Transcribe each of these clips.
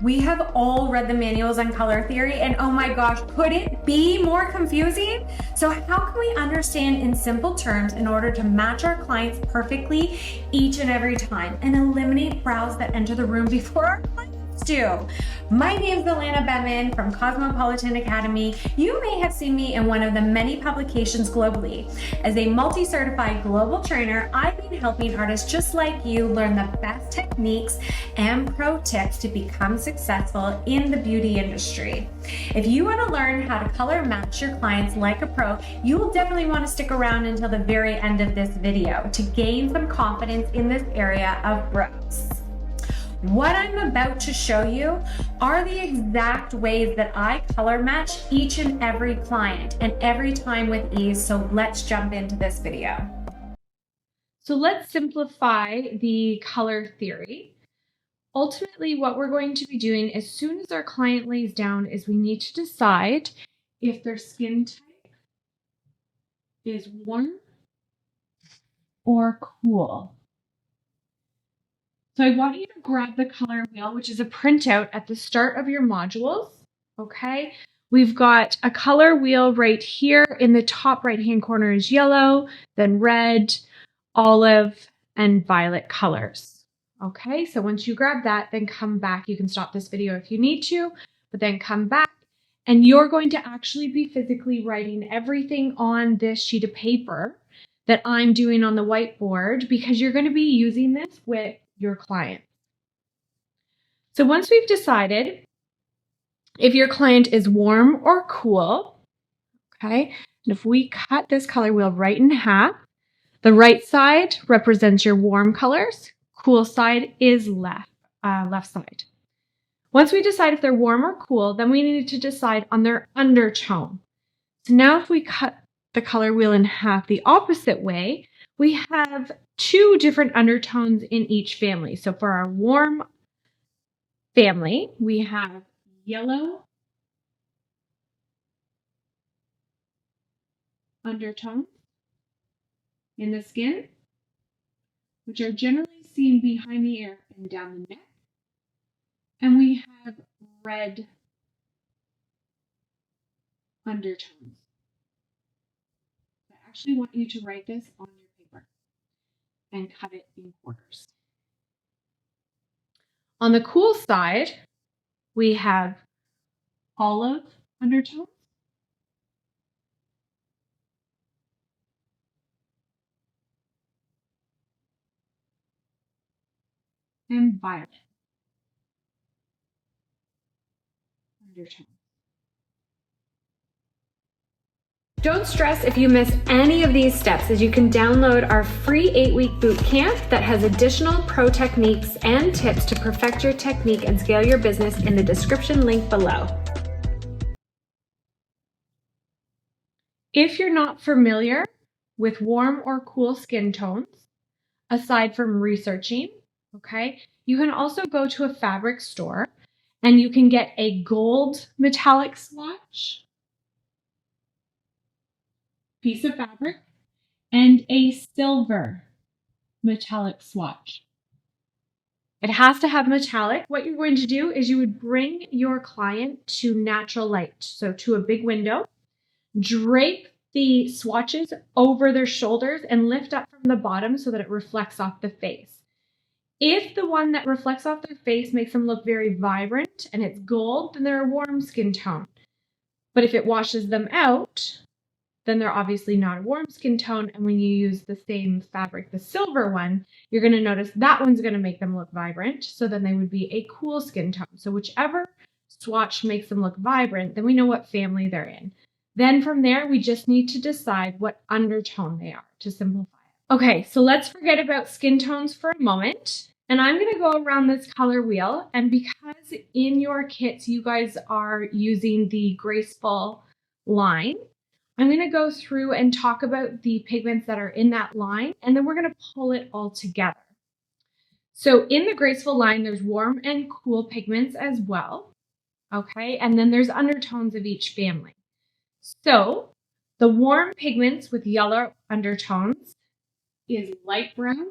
We have all read the manuals on color theory, and oh my gosh, could it be more confusing? So how can we understand in simple terms in order to match our clients perfectly each and every time and eliminate brows that enter the room before our clients do? My name is Alana Bettman from Cosmopolitan Academy. You may have seen me in one of the many publications globally. As a multi-certified global trainer, I've been helping artists just like you learn the best techniques and pro tips to become successful in the beauty industry. If you want to learn how to color match your clients like a pro, you will definitely want to stick around until the very end of this video to gain some confidence in this area of brows. What I'm about to show you are the exact ways that I color match each and every client and every time with ease. So let's jump into this video. So let's simplify the color theory. Ultimately, what we're going to be doing as soon as our client lays down is we need to decide if their skin type is warm or cool. So I want you to grab the color wheel, which is a printout at the start of your modules, okay? We've got a color wheel right here. In the top right-hand corner is yellow, then red, olive, and violet colors, okay? So once you grab that, then come back. You can stop this video if you need to, but then come back, and you're going to actually be physically writing everything on this sheet of paper that I'm doing on the whiteboard because you're going to be using this with your client. So once we've decided if your client is warm or cool, okay, and if we cut this color wheel right in half, the right side represents your warm colors, cool side is left side. Once we decide if they're warm or cool, then we need to decide on their undertone. So now if we cut the color wheel in half the opposite way, we have two different undertones in each family. So for our warm family, we have yellow undertones in the skin, which are generally seen behind the ear and down the neck. And we have red undertones. I actually want you to write this on your paper and cut it in quarters. On the cool side, we have olive undertones and violet undertones. Don't stress if you miss any of these steps, as you can download our free 8-week boot camp that has additional pro techniques and tips to perfect your technique and scale your business in the description link below. If you're not familiar with warm or cool skin tones, aside from researching, okay, you can also go to a fabric store and you can get a gold metallic swatch piece of fabric and a silver metallic swatch. It has to have metallic. What you're going to do is you would bring your client to natural light, so to a big window, drape the swatches over their shoulders and lift up from the bottom so that it reflects off the face. If the one that reflects off their face makes them look very vibrant and it's gold, then they're a warm skin tone. But if it washes them out, then they're obviously not a warm skin tone. And when you use the same fabric, the silver one, you're going to notice that one's going to make them look vibrant. So then they would be a cool skin tone. So whichever swatch makes them look vibrant, then we know what family they're in. Then from there, we just need to decide what undertone they are to simplify it. Okay, so let's forget about skin tones for a moment. And I'm going to go around this color wheel. And because in your kits, you guys are using the graceful line, I'm going to go through and talk about the pigments that are in that line, and then we're going to pull it all together. So in the graceful line, there's warm and cool pigments as well, okay? And then there's undertones of each family. So the warm pigments with yellow undertones is light brown,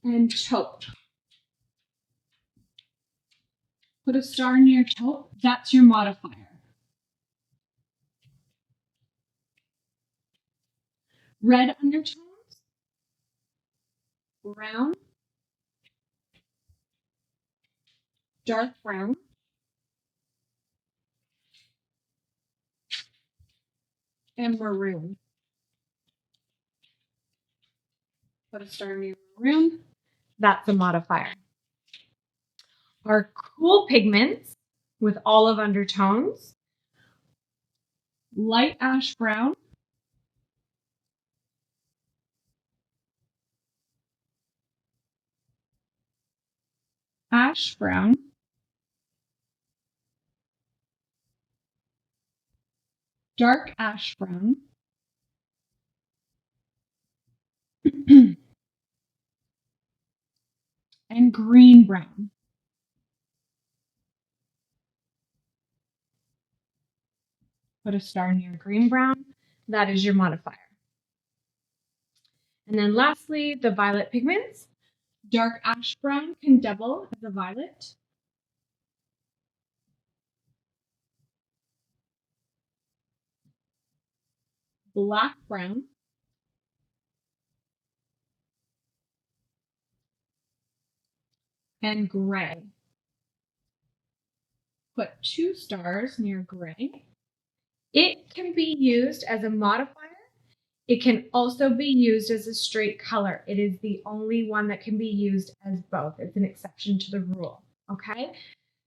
and taupe. Put a star near taupe. That's your modifier. Red undertones, brown, dark brown, and maroon. Put a star near maroon. That's a modifier. Our cool pigments with olive undertones, light ash brown, ash brown, dark ash brown, and green brown. Put a star near green brown. That is your modifier. And then lastly, the violet pigments. Dark ash brown can double as a violet. Black brown. And gray. Put 2 stars near gray. It can be used as a modifier. It can also be used as a straight color. It is the only one that can be used as both. It's an exception to the rule, okay?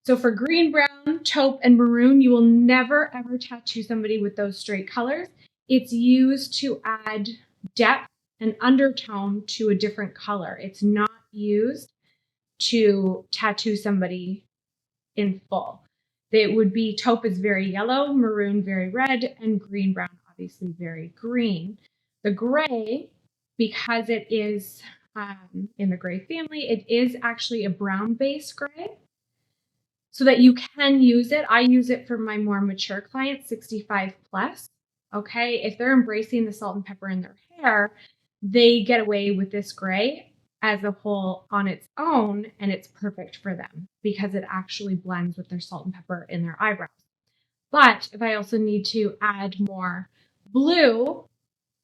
So for green, brown, taupe, and maroon, you will never ever tattoo somebody with those straight colors. It's used to add depth and undertone to a different color. It's not used to tattoo somebody in full. It would be taupe is very yellow, maroon very red, and green brown obviously very green. The gray, because it is in the gray family, it is actually a brown base gray, so that you can use it. I use it for my more mature clients, 65 plus. Okay, if they're embracing the salt and pepper in their hair, they get away with this gray as a whole on its own, and it's perfect for them because it actually blends with their salt and pepper in their eyebrows. But if I also need to add more blue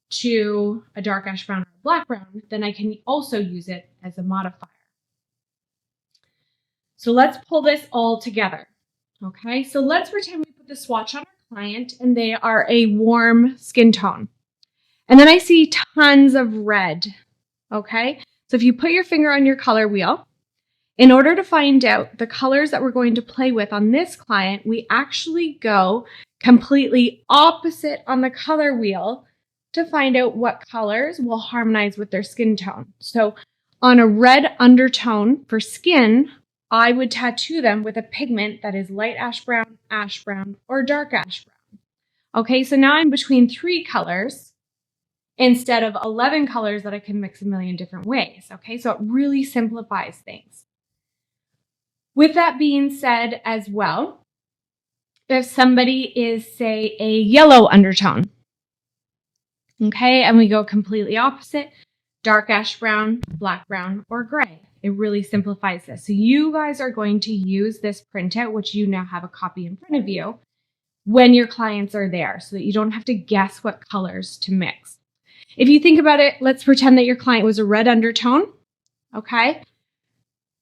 to a dark ash brown or a black brown, then I can also use it as a modifier. So let's pull this all together. Okay, so let's pretend we put the swatch on our client and they are a warm skin tone. And then I see tons of red. Okay, so if you put your finger on your color wheel, in order to find out the colors that we're going to play with on this client, we actually go completely opposite on the color wheel to find out what colors will harmonize with their skin tone. So on a red undertone for skin, I would tattoo them with a pigment that is light ash brown, or dark ash brown. Okay, so now I'm between 3 colors instead of 11 colors that I can mix a million different ways. Okay, so it really simplifies things. With that being said as well, if somebody is, say, a yellow undertone, okay, and we go completely opposite, dark ash brown, black brown, or gray. It really simplifies this. So you guys are going to use this printout, which you now have a copy in front of you, when your clients are there so that you don't have to guess what colors to mix. If you think about it, let's pretend that your client was a red undertone, okay?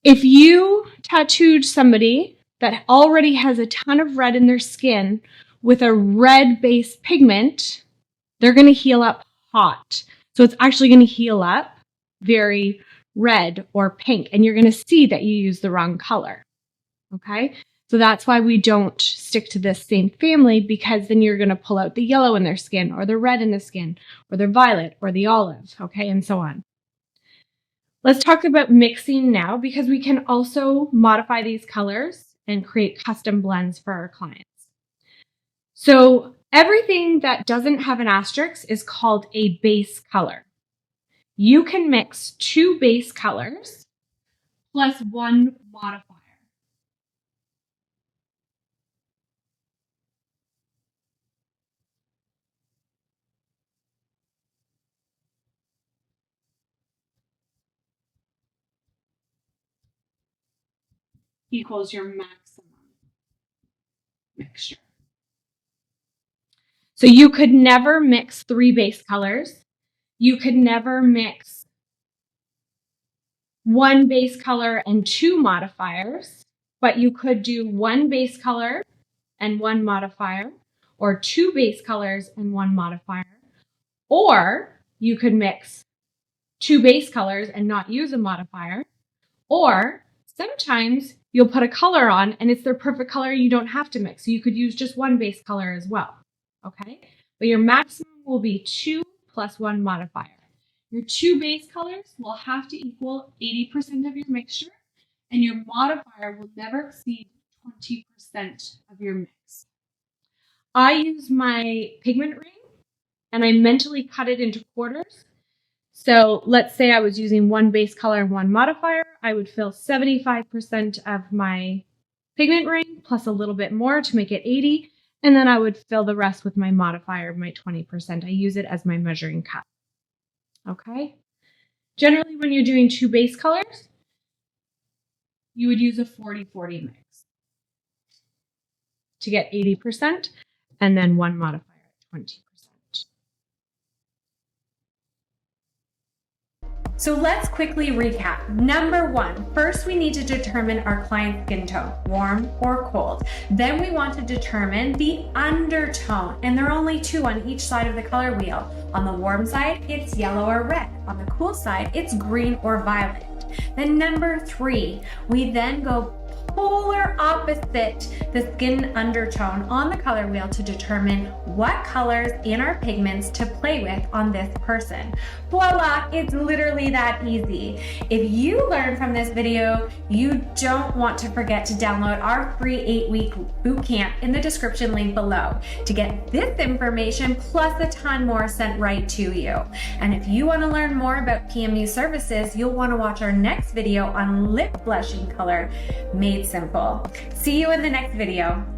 If you tattooed somebody that already has a ton of red in their skin with a red base pigment, they're going to heal up hot. So it's actually going to heal up very red or pink, and you're going to see that you use the wrong color. Okay, so that's why we don't stick to this same family, because then you're going to pull out the yellow in their skin, or the red in the skin, or the violet, or the olive, okay, and so on. Let's talk about mixing now, because we can also modify these colors and create custom blends for our clients. So everything that doesn't have an asterisk is called a base color. You can mix 2 base colors plus 1 modifier. equals your maximum mixture. So you could never mix 3 base colors. You could never mix 1 base color and 2 modifiers, but you could do 1 base color and 1 modifier, or 2 base colors and 1 modifier, or you could mix 2 base colors and not use a modifier, or sometimes you'll put a color on and it's their perfect color, you don't have to mix. So you could use just 1 base color as well, okay? But your maximum will be 2 plus 1 modifier. Your 2 base colors will have to equal 80% of your mixture, and your modifier will never exceed 20% of your mix. I use my pigment ring and I mentally cut it into quarters. So let's say I was using 1 base color and 1 modifier. I would fill 75% of my pigment ring plus a little bit more to make it 80. And then I would fill the rest with my modifier, my 20%. I use it as my measuring cup. Okay? Generally, when you're doing 2 base colors, you would use a 40-40 mix to get 80% and then 1 modifier at 20%. So let's quickly recap. Number 1, first we need to determine our client's skin tone, warm or cold. Then we want to determine the undertone, and there are only 2 on each side of the color wheel. On the warm side, it's yellow or red. On the cool side, it's green or violet. Then number 3, we then go polar opposite the skin undertone on the color wheel to determine what colors in our pigments to play with on this person. Voila, it's literally that easy. If you learned from this video, you don't want to forget to download our free 8-week bootcamp in the description link below to get this information plus a ton more sent right to you. And if you want to learn more about PMU services, you'll want to watch our next video on lip blushing color made simple. See you in the next video.